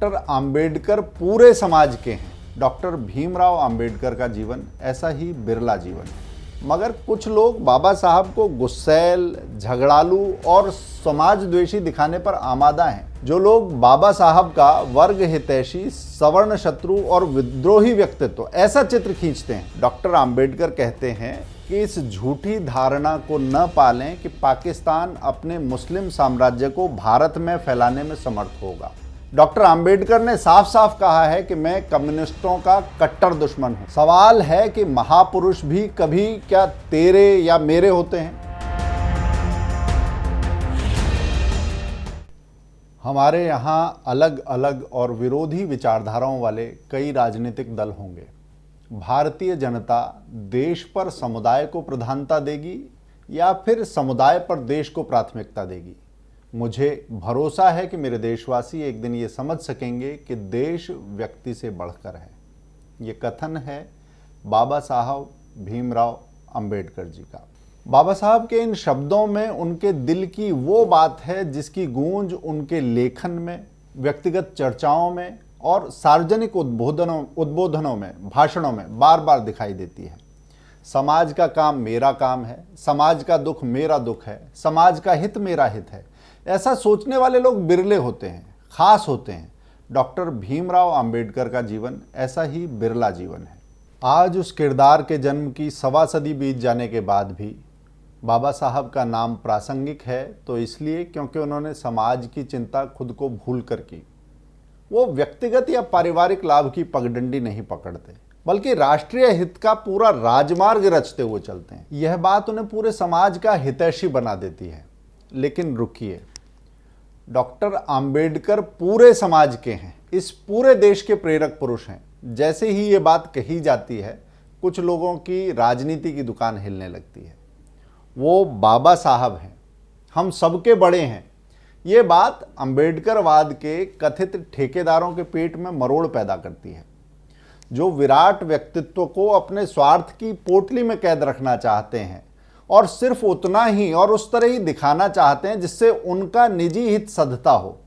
Doctor Ambedkar पूरे समाज के हैं। डॉक्टर भीमराव अंबेडकर का जीवन ऐसा ही बिरला जीवन है, मगर कुछ लोग बाबा साहब को गुस्सैल, झगड़ालू और समाज द्वेषी दिखाने पर आमादा हैं। जो लोग बाबा साहब का वर्ग हितैषी, सवर्ण शत्रु और विद्रोही व्यक्तित्व ऐसा चित्र खींचते हैं, डॉक्टर अंबेडकर कहते हैं कि इस झूठी धारणा को न पालें कि पाकिस्तान अपने मुस्लिम साम्राज्य को भारत में फैलाने में समर्थ होगा। डॉक्टर अंबेडकर ने साफ साफ कहा है कि मैं कम्युनिस्टों का कट्टर दुश्मन हूं। सवाल है कि महापुरुष भी कभी क्या तेरे या मेरे होते हैं? हमारे यहाँ अलग अलग और विरोधी विचारधाराओं वाले कई राजनीतिक दल होंगे। भारतीय जनता देश पर समुदाय को प्रधानता देगी या फिर समुदाय पर देश को प्राथमिकता देगी? मुझे भरोसा है कि मेरे देशवासी एक दिन ये समझ सकेंगे कि देश व्यक्ति से बढ़कर है। ये कथन है बाबा साहब भीमराव अंबेडकर जी का। बाबा साहब के इन शब्दों में उनके दिल की वो बात है जिसकी गूंज उनके लेखन में, व्यक्तिगत चर्चाओं में और सार्वजनिक उद्बोधनों में, भाषणों में बार बार दिखाई देती है। समाज का काम मेरा काम है, समाज का दुख मेरा दुख है, समाज का हित मेरा हित है। ऐसा सोचने वाले लोग बिरले होते हैं, खास होते हैं। डॉक्टर भीमराव अंबेडकर का जीवन ऐसा ही बिरला जीवन है। आज उस किरदार के जन्म की 1.25 सदी बीत जाने के बाद भी बाबा साहब का नाम प्रासंगिक है, तो इसलिए क्योंकि उन्होंने समाज की चिंता खुद को भूल कर की। वो व्यक्तिगत या पारिवारिक लाभ की पगडंडी नहीं पकड़ते, बल्कि राष्ट्रीय हित का पूरा राजमार्ग रचते हुए चलते हैं। यह बात उन्हें पूरे समाज का हितैषी बना देती है। लेकिन रुकिए, डॉक्टर अंबेडकर पूरे समाज के हैं, इस पूरे देश के प्रेरक पुरुष हैं। जैसे ही ये बात कही जाती है, कुछ लोगों की राजनीति की दुकान हिलने लगती है। वो बाबा साहब हैं, हम सबके बड़े हैं। ये बात अंबेडकरवाद के कथित ठेकेदारों के पेट में मरोड़ पैदा करती है, जो विराट व्यक्तित्व को अपने स्वार्थ की पोटली में कैद रखना चाहते हैं और सिर्फ उतना ही और उस तरह ही दिखाना चाहते हैं जिससे उनका निजी हित सधता हो।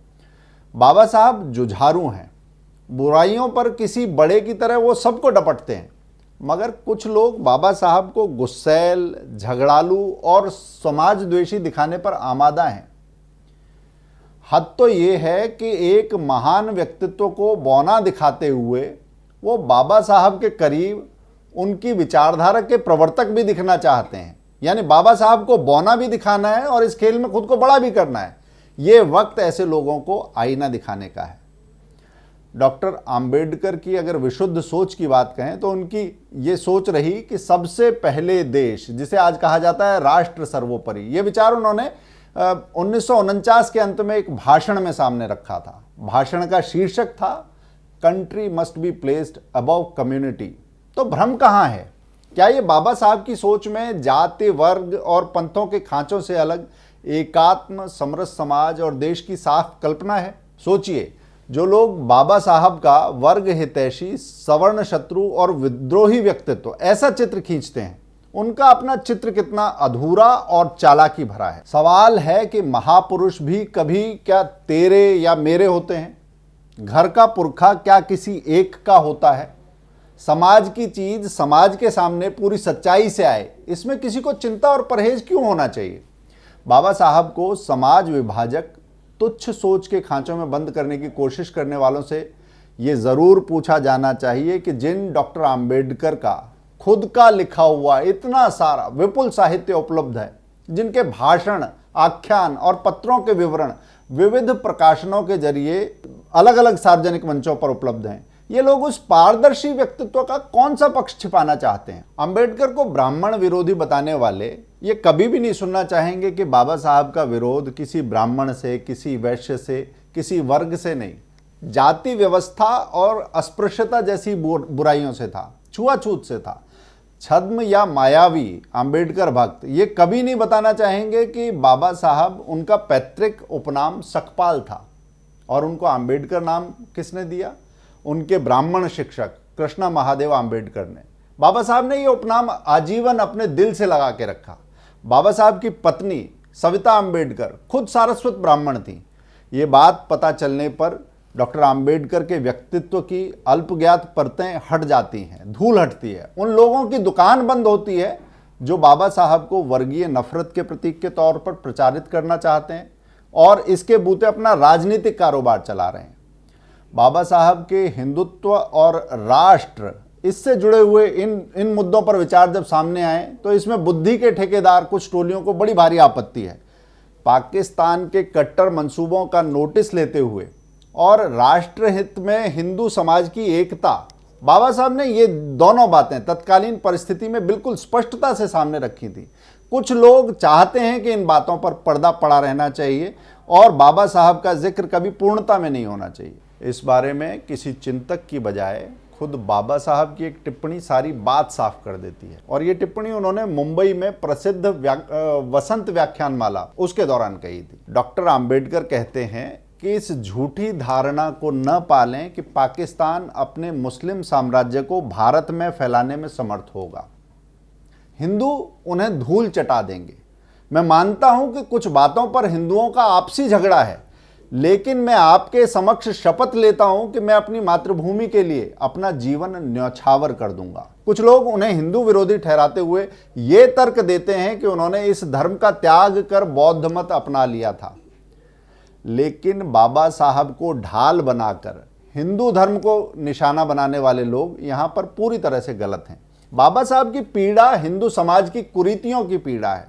बाबा साहब जुझारू हैं, बुराइयों पर किसी बड़े की तरह वो सबको डपटते हैं, मगर कुछ लोग बाबा साहब को गुस्सैल, झगड़ालू और समाज द्वेषी दिखाने पर आमादा हैं। हद तो ये है कि एक महान व्यक्तित्व को बौना दिखाते हुए वो बाबा साहब के करीब उनकी विचारधारा के प्रवर्तक भी दिखना चाहते हैं। यानी बाबा साहब को बौना भी दिखाना है और इस खेल में खुद को बड़ा भी करना है। ये वक्त ऐसे लोगों को आईना दिखाने का है। डॉक्टर अंबेडकर की अगर विशुद्ध सोच की बात कहें तो उनकी ये सोच रही कि सबसे पहले देश, जिसे आज कहा जाता है राष्ट्र सर्वोपरि, ये विचार उन्होंने 1949 के अंत में एक भाषण में सामने रखा था। भाषण का शीर्षक था country must be placed above community. तो भ्रम कहाँ है? क्या ये बाबा साहब की सोच में जाति, वर्ग और पंथों के खांचों से अलग एकात्म समरस समाज और देश की साफ कल्पना है? सोचिए, जो लोग बाबा साहब का वर्ग हितैषी, सवर्ण शत्रु और विद्रोही व्यक्तित्व ऐसा चित्र खींचते हैं, उनका अपना चित्र कितना अधूरा और चालाकी भरा है। सवाल है कि महापुरुष भी कभी क्या तेरे या मेरे होते हैं? घर का पुरखा क्या किसी एक का होता है? समाज की चीज समाज के सामने पूरी सच्चाई से आए, इसमें किसी को चिंता और परहेज क्यों होना चाहिए? बाबा साहब को समाज विभाजक, तुच्छ सोच के खांचों में बंद करने की कोशिश करने वालों से ये जरूर पूछा जाना चाहिए कि जिन डॉक्टर अंबेडकर का खुद का लिखा हुआ इतना सारा विपुल साहित्य उपलब्ध है, जिनके भाषण, आख्यान और पत्रों के विवरण विविध प्रकाशनों के जरिए अलग अलग सार्वजनिक मंचों पर उपलब्ध हैं, ये लोग उस पारदर्शी व्यक्तित्व का कौन सा पक्ष छिपाना चाहते हैं? अंबेडकर को ब्राह्मण विरोधी बताने वाले ये कभी भी नहीं सुनना चाहेंगे कि बाबा साहब का विरोध किसी ब्राह्मण से, किसी वैश्य से, किसी वर्ग से नहीं, जाति व्यवस्था और अस्पृश्यता जैसी बुराइयों से था, छुआछूत से था। छद्म या मायावी अंबेडकर भक्त ये कभी नहीं बताना चाहेंगे कि बाबा साहब, उनका पैतृक उपनाम सकपाल था और उनको अंबेडकर नाम किसने दिया? उनके ब्राह्मण शिक्षक कृष्णा महादेव अंबेडकर ने। बाबा साहब ने ये उपनाम आजीवन अपने दिल से लगा के रखा। बाबा साहब की पत्नी सविता अंबेडकर खुद सारस्वत ब्राह्मण थी। ये बात पता चलने पर डॉक्टर आम्बेडकर के व्यक्तित्व की अल्पज्ञात परतें हट जाती हैं, धूल हटती है। उन लोगों की दुकान बंद होती है जो बाबा साहब को वर्गीय नफरत के प्रतीक के तौर पर प्रचारित करना चाहते हैं और इसके बूते अपना राजनीतिक कारोबार चला रहे हैं। बाबा साहब के हिंदुत्व और राष्ट्र इससे जुड़े हुए इन मुद्दों पर विचार जब सामने आए तो इसमें बुद्धि के ठेकेदार कुछ टोलियों को बड़ी भारी आपत्ति है। पाकिस्तान के कट्टर मंसूबों का नोटिस लेते हुए और राष्ट्रहित में हिंदू समाज की एकता, बाबा साहब ने ये दोनों बातें तत्कालीन परिस्थिति में बिल्कुल स्पष्टता से सामने रखी थी। कुछ लोग चाहते हैं कि इन बातों पर पर्दा पड़ा रहना चाहिए और बाबा साहब का जिक्र कभी पूर्णता में नहीं होना चाहिए। इस बारे में किसी चिंतक की बजाय खुद बाबा साहब की एक टिप्पणी सारी बात साफ कर देती है और ये टिप्पणी उन्होंने मुंबई में प्रसिद्ध वसंत व्याख्यानमाला उसके दौरान कही थी। डॉक्टर आम्बेडकर कहते हैं कि इस झूठी धारणा को न पालें कि पाकिस्तान अपने मुस्लिम साम्राज्य को भारत में फैलाने में समर्थ होगा। हिंदू उन्हें धूल चटा देंगे। मैं मानता हूं कि कुछ बातों पर हिंदुओं का आपसी झगड़ा है, लेकिन मैं आपके समक्ष शपथ लेता हूं कि मैं अपनी मातृभूमि के लिए अपना जीवन न्यौछावर कर दूंगा। कुछ लोग उन्हें हिंदू विरोधी ठहराते हुए ये तर्क देते हैं कि उन्होंने इस धर्म का त्याग कर बौद्ध मत अपना लिया था, लेकिन बाबा साहब को ढाल बनाकर हिंदू धर्म को निशाना बनाने वाले लोग यहां पर पूरी तरह से गलत हैं। बाबा साहब की पीड़ा हिंदू समाज की कुरीतियों की पीड़ा है।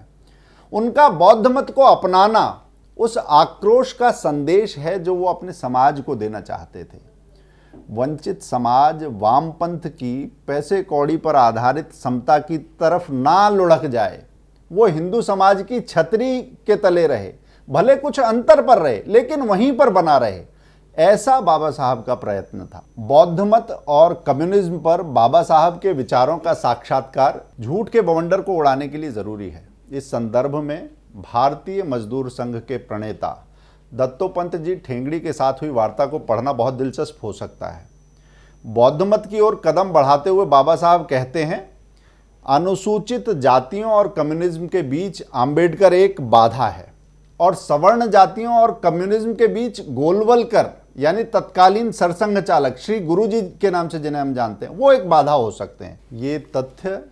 उनका बौद्ध मत को अपनाना उस आक्रोश का संदेश है जो वो अपने समाज को देना चाहते थे। वंचित समाज वामपंथ की पैसे कौड़ी पर आधारित समता की तरफ ना लुढ़क जाए, वो हिंदू समाज की छतरी के तले रहे, भले कुछ अंतर पर रहे लेकिन वहीं पर बना रहे, ऐसा बाबा साहब का प्रयत्न था। बौद्ध मत और कम्युनिज्म पर बाबा साहब के विचारों का साक्षात्कार झूठ के बवंडर को उड़ाने के लिए जरूरी है। इस संदर्भ में भारतीय मजदूर संघ के प्रणेता दत्तोपंत जी ठेंगड़ी के साथ हुई वार्ता को पढ़ना बहुत दिलचस्प हो सकता है। बौद्ध मत की ओर कदम बढ़ाते हुए बाबा साहब कहते हैं, अनुसूचित जातियों और कम्युनिज्म के बीच आम्बेडकर एक बाधा है और सवर्ण जातियों और कम्युनिज्म के बीच गोलवलकर यानी तत्कालीन सरसंघ चालक श्री गुरु जी के नाम से जिन्हें हम जानते हैं, वो एक बाधा हो सकते हैं। ये तथ्य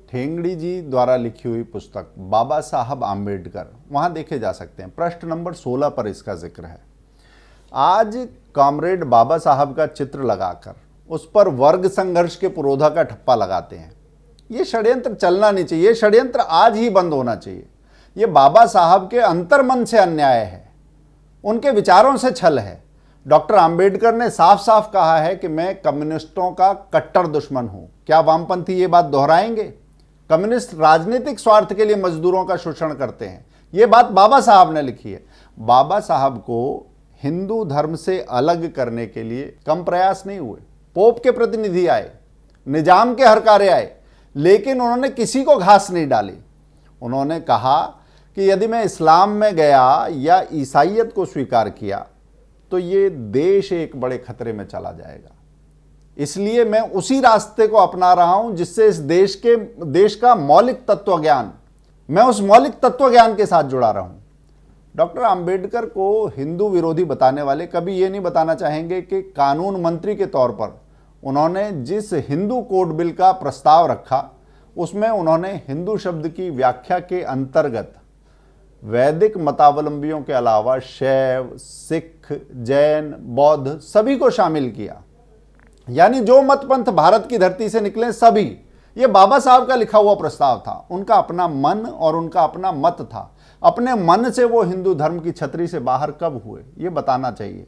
ठेंगड़ी जी द्वारा लिखी हुई पुस्तक बाबा साहब आम्बेडकर वहां देखे जा सकते हैं। पृष्ठ नंबर 16 पर इसका जिक्र है। आज कॉमरेड बाबा साहब का चित्र लगाकर उस पर वर्ग संघर्ष के पुरोधा का ठप्पा लगाते हैं। ये षड्यंत्र चलना नहीं चाहिए, ये षड्यंत्र आज ही बंद होना चाहिए। ये बाबा साहब के अंतर्मन से अन्याय है, उनके विचारों से छल है। डॉक्टर आम्बेडकर ने साफ साफ कहा है कि मैं कम्युनिस्टों का कट्टर दुश्मन हूं। क्या वामपंथी ये बात दोहराएंगे? कम्युनिस्ट राजनीतिक स्वार्थ के लिए मजदूरों का शोषण करते हैं, ये बात बाबा साहब ने लिखी है। बाबा साहब को हिंदू धर्म से अलग करने के लिए कम प्रयास नहीं हुए। पोप के प्रतिनिधि आए, निजाम के हरकारे आए, लेकिन उन्होंने किसी को घास नहीं डाली। उन्होंने कहा कि यदि मैं इस्लाम में गया या ईसाइयत को स्वीकार किया तो ये देश एक बड़े खतरे में चला जाएगा, इसलिए मैं उसी रास्ते को अपना रहा हूं जिससे इस देश का मौलिक तत्वज्ञान, मैं उस मौलिक तत्वज्ञान के साथ जुड़ा रहूं। डॉक्टर आम्बेडकर को हिंदू विरोधी बताने वाले कभी ये नहीं बताना चाहेंगे कि कानून मंत्री के तौर पर उन्होंने जिस हिंदू कोड बिल का प्रस्ताव रखा उसमें उन्होंने हिंदू शब्द की व्याख्या के अंतर्गत वैदिक मतावलंबियों के अलावा शैव, सिख, जैन, बौद्ध सभी को शामिल किया, यानी जो मत पंथ भारत की धरती से निकले सभी। ये बाबा साहब का लिखा हुआ प्रस्ताव था, उनका अपना मन और उनका अपना मत था। अपने मन से वो हिंदू धर्म की छतरी से बाहर कब हुए ये बताना चाहिए।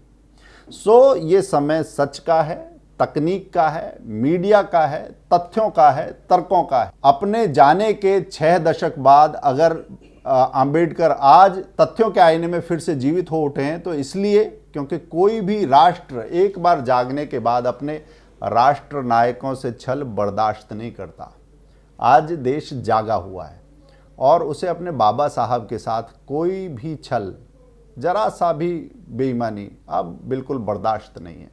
ये समय सच का है, तकनीक का है, मीडिया का है, तथ्यों का है, तर्कों का है। अपने जाने के 6 दशक बाद अगर आम्बेडकर आज तथ्यों के आईने में फिर से जीवित हो उठे हैं तो इसलिए क्योंकि कोई भी राष्ट्र एक बार जागने के बाद अपने राष्ट्र नायकों से छल बर्दाश्त नहीं करता। आज देश जागा हुआ है और उसे अपने बाबा साहब के साथ कोई भी छल, जरा सा भी बेईमानी अब बिल्कुल बर्दाश्त नहीं है।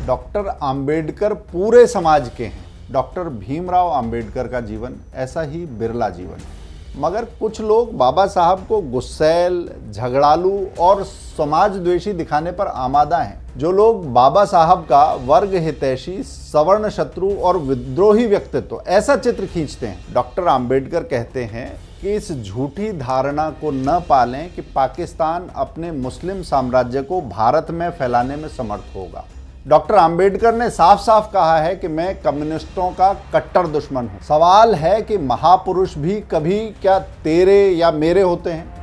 डॉक्टर आम्बेडकर पूरे समाज के हैं। डॉक्टर भीमराव आम्बेडकर का जीवन ऐसा ही बिरला जीवन है। मगर कुछ लोग बाबा साहब को गुस्सैल, झगड़ालू और समाजद्वेषी दिखाने पर आमादा हैं। जो लोग बाबा साहब का वर्ग हितैषी, सवर्ण शत्रु और विद्रोही व्यक्तित्व ऐसा चित्र खींचते हैं। डॉक्टर आम्बेडकर कहते हैं कि इस झूठी धारणा को न पालें कि पाकिस्तान अपने मुस्लिम साम्राज्य को भारत में फैलाने में समर्थ होगा। डॉक्टर आम्बेडकर ने साफ साफ कहा है कि मैं कम्युनिस्टों का कट्टर दुश्मन हूं। सवाल है कि महापुरुष भी कभी क्या तेरे या मेरे होते हैं?